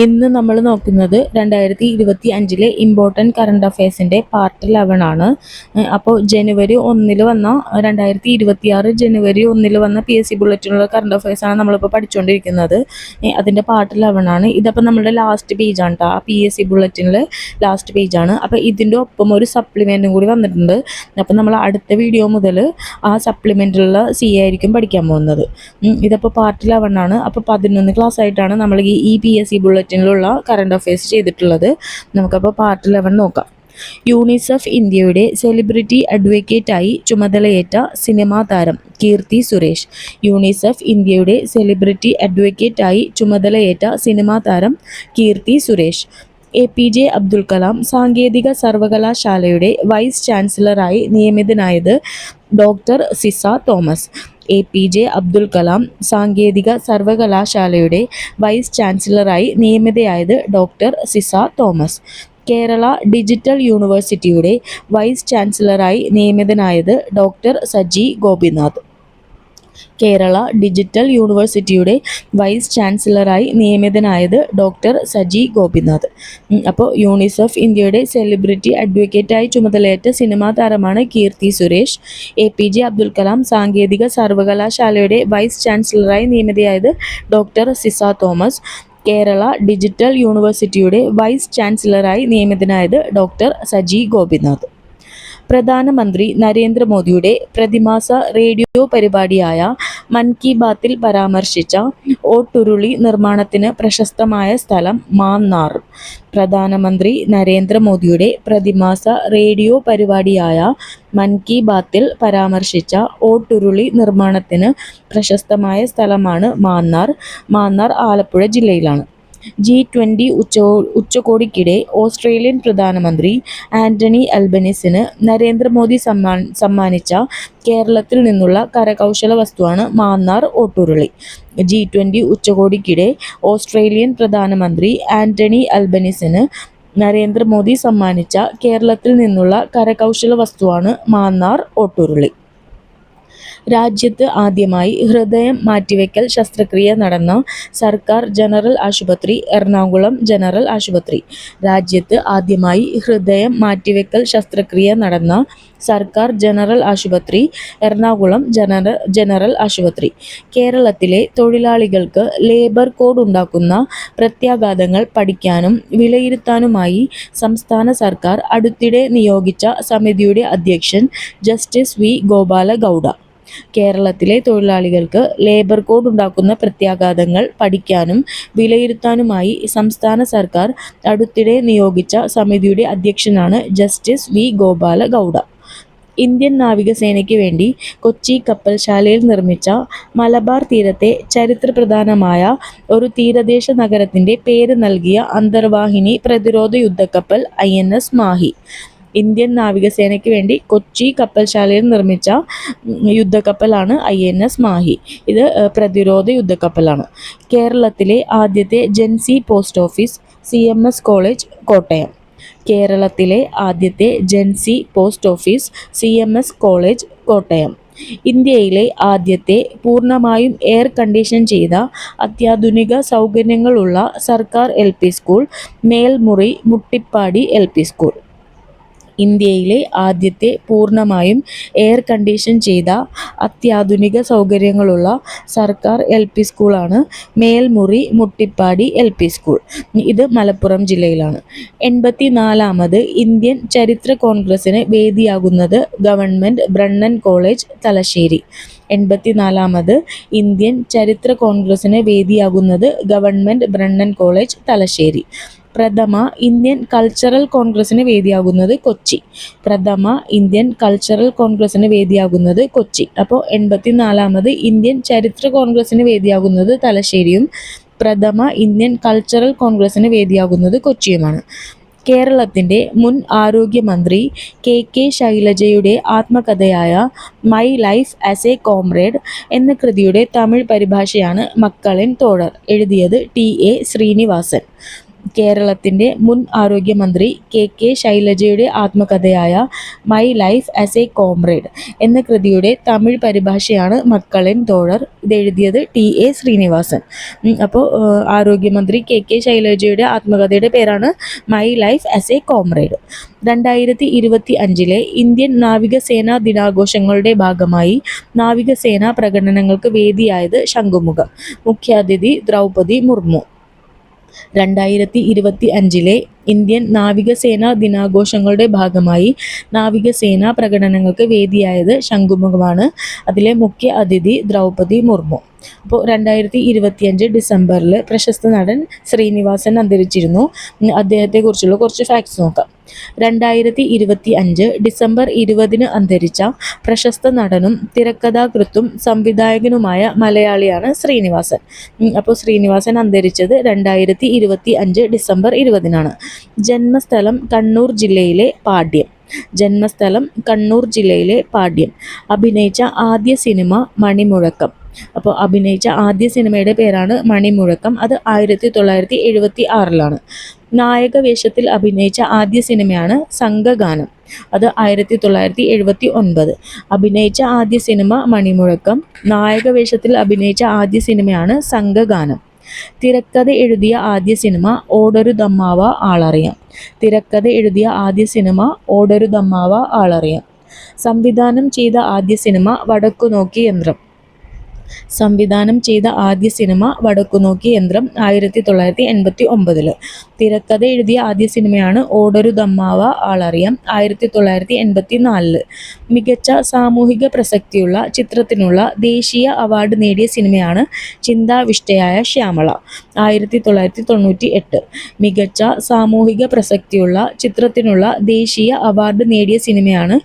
ഇന്ന് നമ്മൾ നോക്കുന്നത് 2025 ഇമ്പോർട്ടൻറ്റ് കറണ്ട് അഫയേഴ്സിൻ്റെ പാർട്ട് 11 ആണ്. അപ്പോൾ ജനുവരി 1 വന്ന 2026 ജനുവരി 1 വന്ന PSC ബുള്ളറ്റിനുള്ള കറണ്ട് അഫയേഴ്സാണ് നമ്മളിപ്പോൾ പഠിച്ചുകൊണ്ടിരിക്കുന്നത്. അതിൻ്റെ പാർട്ട് 11 ആണ്. ഇതപ്പോൾ നമ്മുടെ ലാസ്റ്റ് പേജാണ് കേട്ടോ. ആ PSC ബുള്ളറ്റിനിലെ ലാസ്റ്റ് പേജാണ്. അപ്പോൾ ഇതിൻ്റെ ഒപ്പം ഒരു സപ്ലിമെൻറ്റും കൂടി വന്നിട്ടുണ്ട്. അപ്പോൾ നമ്മൾ അടുത്ത വീഡിയോ മുതൽ ആ സപ്ലിമെൻറ്റിലുള്ള CA ആയിരിക്കും പഠിക്കാൻ പോകുന്നത്. ഇതിപ്പോൾ പാർട്ട് 11 ആണ്. അപ്പോൾ 11 ക്ലാസ് ആയിട്ടാണ് നമ്മൾ ഈ PSC ബുള്ളറ്റിനിലുള്ള കറണ്ട് അഫയേഴ്സ് ചെയ്തിട്ടുള്ളത്. നമുക്കപ്പോൾ പാർട്ട് 11 നോക്കാം. യൂണിസെഫ് ഇന്ത്യയുടെ സെലിബ്രിറ്റി അഡ്വക്കേറ്റായി ചുമതലയേറ്റ സിനിമാ താരം കീർത്തി സുരേഷ്. യൂണിസെഫ് ഇന്ത്യയുടെ സെലിബ്രിറ്റി അഡ്വക്കേറ്റായി ചുമതലയേറ്റ സിനിമാ താരം കീർത്തി സുരേഷ്. APJ അബ്ദുൽ കലാം സാങ്കേതിക സർവകലാശാലയുടെ വൈസ് ചാൻസലറായി നിയമിതനായത് ഡോക്ടർ സിസ തോമസ്. APJ അബ്ദുൽ കലാം സാങ്കേതിക സർവകലാശാലയുടെ വൈസ് ചാൻസലറായി നിയമിതയായത് ഡോക്ടർ സിസ തോമസ്. കേരള ഡിജിറ്റൽ യൂണിവേഴ്സിറ്റിയുടെ വൈസ് ചാൻസലറായി നിയമിതനായത് ഡോക്ടർ സജി ഗോപിനാഥ്. കേരള ഡിജിറ്റൽ യൂണിവേഴ്സിറ്റിയുടെ വൈസ് ചാൻസലറായി നിയമിതനായത് ഡോക്ടർ സജി ഗോപിനാഥ്. അപ്പോൾ യൂണിസെഫ് ഇന്ത്യയുടെ സെലിബ്രിറ്റി അഡ്വക്കേറ്റായി ചുമതലയേറ്റ സിനിമാ താരമാണ് കീർത്തി സുരേഷ്. APJ അബ്ദുൽ കലാം സാങ്കേതിക സർവകലാശാലയുടെ വൈസ് ചാൻസലറായി നിയമിതയായത് ഡോക്ടർ സിസ തോമസ്. കേരള ഡിജിറ്റൽ യൂണിവേഴ്സിറ്റിയുടെ വൈസ് ചാൻസലറായി നിയമിതനായത് ഡോക്ടർ സജി ഗോപിനാഥ്. പ്രധാനമന്ത്രി നരേന്ദ്രമോദിയുടെ പ്രതിമാസ റേഡിയോ പരിപാടിയായ മൻ കി ബാത്തിൽ പരാമർശിച്ച ഓട്ടുരുളി നിർമ്മാണത്തിന് പ്രശസ്തമായ സ്ഥലം മാന്നാർ. പ്രധാനമന്ത്രി നരേന്ദ്രമോദിയുടെ പ്രതിമാസ റേഡിയോ പരിപാടിയായ മൻ കി ബാത്തിൽ പരാമർശിച്ച ഓട്ടുരുളി നിർമ്മാണത്തിന് പ്രശസ്തമായ സ്ഥലമാണ് മാന്നാർ. മാന്നാർ ആലപ്പുഴ ജില്ലയിലാണ്. G20 ഉച്ചകോടിക്കിടെ ഓസ്ട്രേലിയൻ പ്രധാനമന്ത്രി ആന്റണി അൽബനീസിന് നരേന്ദ്രമോദി സമ്മാനിച്ച കേരളത്തിൽ നിന്നുള്ള കരകൗശല വസ്തുവാണ് മാന്നാർ ഓട്ടുരുളി. G20 ഉച്ചകോടിക്കിടെ ഓസ്ട്രേലിയൻ പ്രധാനമന്ത്രി ആന്റണി അൽബനീസിന് നരേന്ദ്രമോദി സമ്മാനിച്ച കേരളത്തിൽ നിന്നുള്ള കരകൗശല വസ്തുവാണ് മാന്നാർ ഓട്ടുരുളി. രാജ്യത്ത് ആദ്യമായി ഹൃദയം മാറ്റിവെക്കൽ ശസ്ത്രക്രിയ നടന്ന സർക്കാർ ജനറൽ ആശുപത്രി എറണാകുളം ജനറൽ ആശുപത്രി. രാജ്യത്ത് ആദ്യമായി ഹൃദയം മാറ്റിവെക്കൽ ശസ്ത്രക്രിയ നടന്ന സർക്കാർ ജനറൽ ആശുപത്രി എറണാകുളം ജനറൽ ആശുപത്രി. കേരളത്തിലെ തൊഴിലാളികൾക്ക് ലേബർ കോഡ് ഉണ്ടാക്കുന്ന പ്രത്യാഘാതങ്ങൾ പഠിക്കാനും വിലയിരുത്താനുമായി സംസ്ഥാന സർക്കാർ അടുത്തിടെ നിയോഗിച്ച സമിതിയുടെ അധ്യക്ഷൻ ജസ്റ്റിസ് V ഗോപാലഗൗഡ. കേരളത്തിലെ തൊഴിലാളികൾക്ക് ലേബർ കോഡ് ഉണ്ടാക്കുന്ന പ്രത്യാഘാതങ്ങൾ പഠിക്കാനും വിലയിരുത്താനുമായി സംസ്ഥാന സർക്കാർ അടുത്തിടെ നിയോഗിച്ച സമിതിയുടെ അധ്യക്ഷനാണ് ജസ്റ്റിസ് V ഗോപാലഗൗഡ. ഇന്ത്യൻ നാവികസേനയ്ക്ക് വേണ്ടി കൊച്ചി കപ്പൽശാലയിൽ നിർമ്മിച്ച മലബാർ തീരത്തെ ചരിത്രപ്രധാനമായ ഒരു തീരദേശ നഗരത്തിൻ്റെ പേര് നൽകിയ അന്തർവാഹിനി പ്രതിരോധ യുദ്ധക്കപ്പൽ INS മാഹി. ഇന്ത്യൻ നാവികസേനയ്ക്ക് വേണ്ടി കൊച്ചി കപ്പൽശാലയിൽ നിർമ്മിച്ച യുദ്ധക്കപ്പലാണ് INS മാഹി. ഇത് പ്രതിരോധ യുദ്ധക്കപ്പലാണ്. കേരളത്തിലെ ആദ്യത്തെ Gen Z post office CMS college Kottayam. കേരളത്തിലെ ആദ്യത്തെ Gen Z post office CMS college Kottayam. ഇന്ത്യയിലെ ആദ്യത്തെ പൂർണ്ണമായും എയർ കണ്ടീഷൻ ചെയ്ത അത്യാധുനിക സൗകര്യങ്ങളുള്ള സർക്കാർ LP school Melmuri Muttippadi LP school. ഇന്ത്യയിലെ ആദ്യത്തെ പൂർണ്ണമായും എയർ കണ്ടീഷൻ ചെയ്ത അത്യാധുനിക സൗകര്യങ്ങളുള്ള സർക്കാർ LP സ്കൂളാണ് മേൽമുറി മുട്ടിപ്പാടി LP സ്കൂൾ. ഇത് മലപ്പുറം ജില്ലയിലാണ്. 84ാമത് ഇന്ത്യൻ ചരിത്ര കോൺഗ്രസിന് വേദിയാകുന്നത് ഗവൺമെൻറ് ബ്രണ്ണൻ കോളേജ് തലശ്ശേരി. 84ാമത് ഇന്ത്യൻ ചരിത്ര കോൺഗ്രസിന് വേദിയാകുന്നത് ഗവൺമെൻറ് ബ്രണ്ണൻ കോളേജ് തലശ്ശേരി. പ്രഥമ ഇന്ത്യൻ കൾച്ചറൽ കോൺഗ്രസിന് വേദിയാകുന്നത് കൊച്ചി. പ്രഥമ ഇന്ത്യൻ കൾച്ചറൽ കോൺഗ്രസിന് വേദിയാകുന്നത് കൊച്ചി. അപ്പോൾ 84ാമത് ഇന്ത്യൻ ചരിത്ര കോൺഗ്രസിന് വേദിയാകുന്നത് തലശ്ശേരിയും പ്രഥമ ഇന്ത്യൻ കൾച്ചറൽ കോൺഗ്രസിന് വേദിയാകുന്നത് കൊച്ചിയുമാണ്. കേരളത്തിൻ്റെ മുൻ ആരോഗ്യമന്ത്രി KK ശൈലജയുടെ ആത്മകഥയായ my life as a comrade എന്ന കൃതിയുടെ തമിഴ് പരിഭാഷയാണ് മക്കളിൻ തോഴർ. എഴുതിയത് TA ശ്രീനിവാസൻ. കേരളത്തിൻ്റെ മുൻ ആരോഗ്യമന്ത്രി കെ ശൈലജയുടെ ആത്മകഥയായ my life as a comrade എന്ന കൃതിയുടെ തമിഴ് പരിഭാഷയാണ് മക്കളിൻ തോഴർ. ഇതെഴുതിയത് TA ശ്രീനിവാസൻ. അപ്പോൾ ആരോഗ്യമന്ത്രി കെ ശൈലജയുടെ ആത്മകഥയുടെ പേരാണ് my life as a comrade. 2025 Indian നാവികസേനാ ദിനാഘോഷങ്ങളുടെ ഭാഗമായി നാവികസേനാ പ്രകടനങ്ങൾക്ക് വേദിയായത് ശംഖുമുഖം. മുഖ്യാതിഥി ദ്രൗപദി മുർമു. 2025 ഇന്ത്യൻ നാവികസേനാ ദിനാഘോഷങ്ങളുടെ ഭാഗമായി നാവികസേനാ പ്രകടനങ്ങൾക്ക് വേദിയായത് ശംഖുമുഖമാണ്. അതിലെ മുഖ്യ അതിഥി ദ്രൗപദി മുർമു. അപ്പോൾ 2025 ഡിസംബറിൽ പ്രശസ്ത നടൻ ശ്രീനിവാസൻ അന്തരിച്ചിരുന്നു. അദ്ദേഹത്തെക്കുറിച്ചുള്ള കുറച്ച് ഫാക്ട്സ് നോക്കാം. 2025 ഡിസംബർ 20 അന്തരിച്ച പ്രശസ്ത നടനും തിരക്കഥാകൃത്തും സംവിധായകനുമായ മലയാളിയാണ് ശ്രീനിവാസൻ. അപ്പോൾ ശ്രീനിവാസൻ അന്തരിച്ചത് 2025 ഡിസംബർ 20 ജന്മസ്ഥലം കണ്ണൂർ ജില്ലയിലെ പാട്യം. അഭിനയിച്ച ആദ്യ സിനിമ മണിമുഴക്കം. അപ്പോൾ അഭിനയിച്ച ആദ്യ സിനിമയുടെ പേരാണ് മണിമുഴക്കം. അത് 1976 നായക വേഷത്തിൽ അഭിനയിച്ച ആദ്യ സിനിമയാണ് സംഘഗാനം. അത് 1979. അഭിനയിച്ച ആദ്യ സിനിമ മണിമുഴക്കം. നായക വേഷത്തിൽ അഭിനയിച്ച ആദ്യ സിനിമയാണ് സംഘഗാനം. തിരക്കഥ എഴുതിയ ആദ്യ സിനിമ ഓടൊരു ദമ്മാവ ആളറിയാം. സംവിധാനം ചെയ്ത ആദ്യ സിനിമ വടക്കുനോക്കി യന്ത്രം. 1989. തിരക്കഥ എഴുതിയ ആദ്യ സിനിമയാണ് ഓടൊരു ദമ്മാവ ആളറിയാം. 1984. മികച്ച സാമൂഹിക പ്രസക്തിയുള്ള ചിത്രത്തിനുള്ള ദേശീയ അവാർഡ് നേടിയ സിനിമയാണ് ചിന്താവിഷ്ടയായ ശ്യാമള. 1998. മികച്ച സാമൂഹിക പ്രസക്തിയുള്ള ചിത്രത്തിനുള്ള ദേശീയ അവാർഡ് നേടിയ സിനിമയാണ്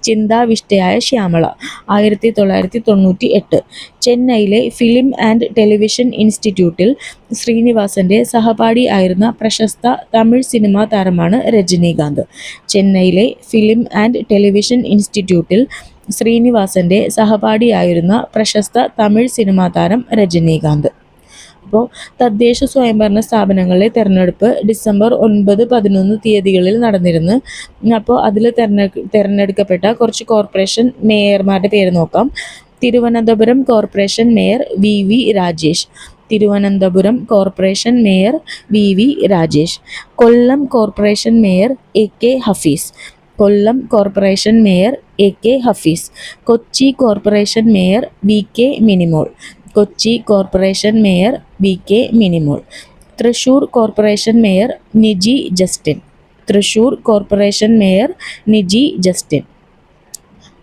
ചിന്താവിഷ്ടയായ ശ്യാമള. 1998. ചെന്നൈയിലെ ഫിലിം ആൻഡ് ടെലിവിഷൻ ഇൻസ്റ്റിറ്റ്യൂട്ടിൽ ശ്രീനിവാസന്റെ സഹപാഠി ആയിരുന്ന പ്രശസ്ത തമിഴ് സിനിമാ താരമാണ് രജനീകാന്ത്. ചെന്നൈയിലെ ഫിലിം ആൻഡ് ടെലിവിഷൻ ഇൻസ്റ്റിറ്റ്യൂട്ടിൽ ശ്രീനിവാസന്റെ സഹപാഠിയായിരുന്ന പ്രശസ്ത തമിഴ് സിനിമാ താരം രജനീകാന്ത്. അപ്പോൾ തദ്ദേശ സ്വയംഭരണ സ്ഥാപനങ്ങളിലെ തെരഞ്ഞെടുപ്പ് ഡിസംബർ 9, 11 തീയതികളിൽ നടന്നിരുന്നു. അപ്പോൾ അതിൽ തെരഞ്ഞെടുക്കപ്പെട്ട കുറച്ച് കോർപ്പറേഷൻ മേയർമാരുടെ പേര് നോക്കാം. Thiruvananthapuram corporation mayor VV Rajesh. Kollam corporation mayor AK Hafeez. Kochi corporation mayor VK Minimol. Thrissur corporation mayor Niji Justin.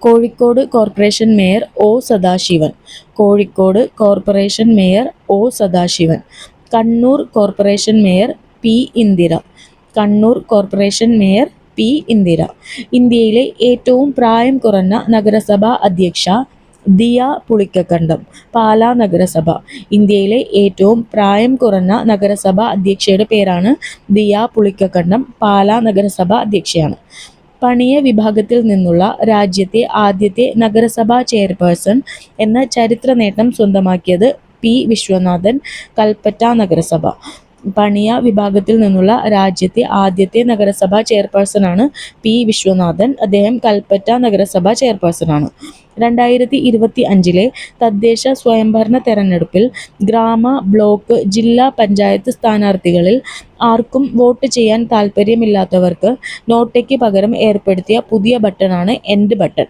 Kozhikode corporation mayor O Sadasivan. Kannur corporation mayor P Indira. ഇന്ത്യയിലെ ഏറ്റവും പ്രായം കുറഞ്ഞ നഗരസഭാ അധ്യക്ഷ ദിയ പുളിക്കക്കണ്ടം, പാലാ നഗരസഭ. ഇന്ത്യയിലെ ഏറ്റവും പ്രായം കുറഞ്ഞ നഗരസഭാ അധ്യക്ഷയുടെ പേരാണ് ദിയ പുളിക്കക്കണ്ടം, പാലാ നഗരസഭ അധ്യക്ഷയാണ്. പണിയ വിഭാഗത്തിൽ നിന്നുള്ള രാജ്യത്തെ ആദ്യത്തെ നഗരസഭാ ചെയർപേഴ്സൺ എന്ന ചരിത്ര നേട്ടം സ്വന്തമാക്കിയത് P വിശ്വനാഥൻ, കൽപ്പറ്റ നഗരസഭ. പണിയ വിഭാഗത്തിൽ നിന്നുള്ള രാജ്യത്തെ ആദ്യത്തെ നഗരസഭാ ചെയർപേഴ്സണാണ് P വിശ്വനാഥൻ. അദ്ദേഹം കൽപ്പറ്റ നഗരസഭാ ചെയർപേഴ്സണാണ്. 2025 തദ്ദേശ സ്വയംഭരണ തെരഞ്ഞെടുപ്പിൽ ഗ്രാമ, ബ്ലോക്ക്, ജില്ലാ പഞ്ചായത്ത് സ്ഥാനാർത്ഥികളിൽ ആർക്കും വോട്ട് ചെയ്യാൻ താൽപ്പര്യമില്ലാത്തവർക്ക് നോട്ടയ്ക്ക് പകരം ഏർപ്പെടുത്തിയ പുതിയ ബട്ടണാണ് എൻഡ് ബട്ടൺ.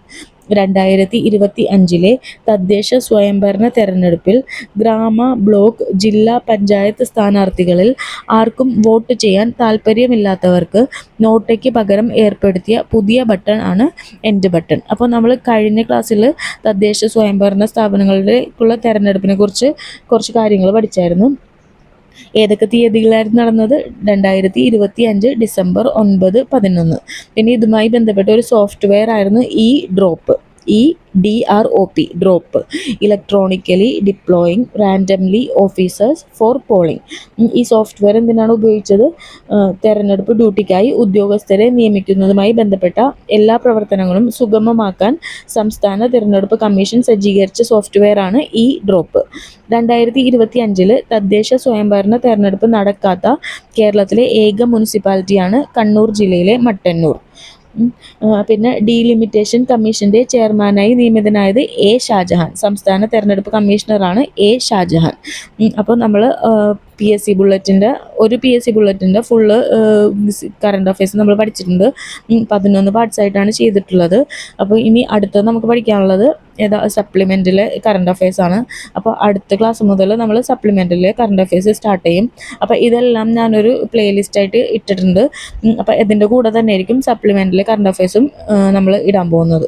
2025 തദ്ദേശ സ്വയംഭരണ തെരഞ്ഞെടുപ്പിൽ ഗ്രാമ, ബ്ലോക്ക്, ജില്ലാ പഞ്ചായത്ത് സ്ഥാനാർത്ഥികളിൽ ആർക്കും വോട്ട് ചെയ്യാൻ താൽപ്പര്യമില്ലാത്തവർക്ക് നോട്ടയ്ക്ക് പകരം ഏർപ്പെടുത്തിയ പുതിയ ബട്ടൺ ആണ് എൻഡ് ബട്ടൺ. അപ്പോൾ നമ്മൾ കഴിഞ്ഞ ക്ലാസ്സിൽ തദ്ദേശ സ്വയംഭരണ സ്ഥാപനങ്ങളിലേക്കുള്ള തെരഞ്ഞെടുപ്പിനെ കുറിച്ച് കുറച്ച് കാര്യങ്ങൾ പഠിച്ചായിരുന്നു. ഏതൊക്കെ തീയതികളായിരുന്നു നടന്നത്? 2025 ഡിസംബർ 9, 11. പിന്നെ ഇതുമായി ബന്ധപ്പെട്ട ഒരു സോഫ്റ്റ്വെയർ ആയിരുന്നു drop. EDROP drop, electronically deploying randomly officers for polling. ഈ സോഫ്റ്റ്വെയർ എന്തിനാണ് ഉപയോഗിച്ചത്? തെരഞ്ഞെടുപ്പ് ഡ്യൂട്ടിക്കായി ഉദ്യോഗസ്ഥരെ നിയമിക്കുന്നതുമായി ബന്ധപ്പെട്ട എല്ലാ പ്രവർത്തനങ്ങളും സുഗമമാക്കാൻ സംസ്ഥാന തിരഞ്ഞെടുപ്പ് കമ്മീഷൻ സജ്ജീകരിച്ച സോഫ്റ്റ്വെയറാണ് ഈ ഡ്രോപ്പ്. 2025 തദ്ദേശ സ്വയംഭരണ തെരഞ്ഞെടുപ്പ് നടക്കാത്ത കേരളത്തിലെ ഏക മുനിസിപ്പാലിറ്റിയാണ് കണ്ണൂർ ജില്ലയിലെ മട്ടന്നൂർ. പിന്നെ ഡീലിമിറ്റേഷൻ കമ്മീഷൻ്റെ ചെയർമാനായി നിയമിതനായത് എ ഷാജഹാൻ. സംസ്ഥാന തെരഞ്ഞെടുപ്പ് കമ്മീഷണറാണ് എ ഷാജഹാൻ. അപ്പോൾ നമ്മൾ PSC ബുള്ളറ്റിൻ്റെ ഫുള്ള് കറണ്ട് അഫയേഴ്സ് നമ്മൾ പഠിച്ചിട്ടുണ്ട്. 11 പാർട്സ് ആയിട്ടാണ് ചെയ്തിട്ടുള്ളത്. അപ്പോൾ ഇനി അടുത്തത് നമുക്ക് പഠിക്കാനുള്ളത് സപ്ലിമെൻറ്റിലെ കറണ്ട് അഫയേഴ്സ് ആണ്. അപ്പോൾ അടുത്ത ക്ലാസ് മുതൽ നമ്മൾ സപ്ലിമെൻറ്റിലെ കറണ്ട് അഫയേഴ്സ് സ്റ്റാർട്ട് ചെയ്യും. അപ്പോൾ ഇതെല്ലാം ഞാനൊരു പ്ലേലിസ്റ്റായിട്ട് ഇട്ടിട്ടുണ്ട്. അപ്പോൾ ഇതിൻ്റെ കൂടെ തന്നെ ആയിരിക്കും സപ്ലിമെൻറ്റിലെ കറണ്ട് അഫയേഴ്സും നമ്മൾ ഇടാൻ പോകുന്നത്.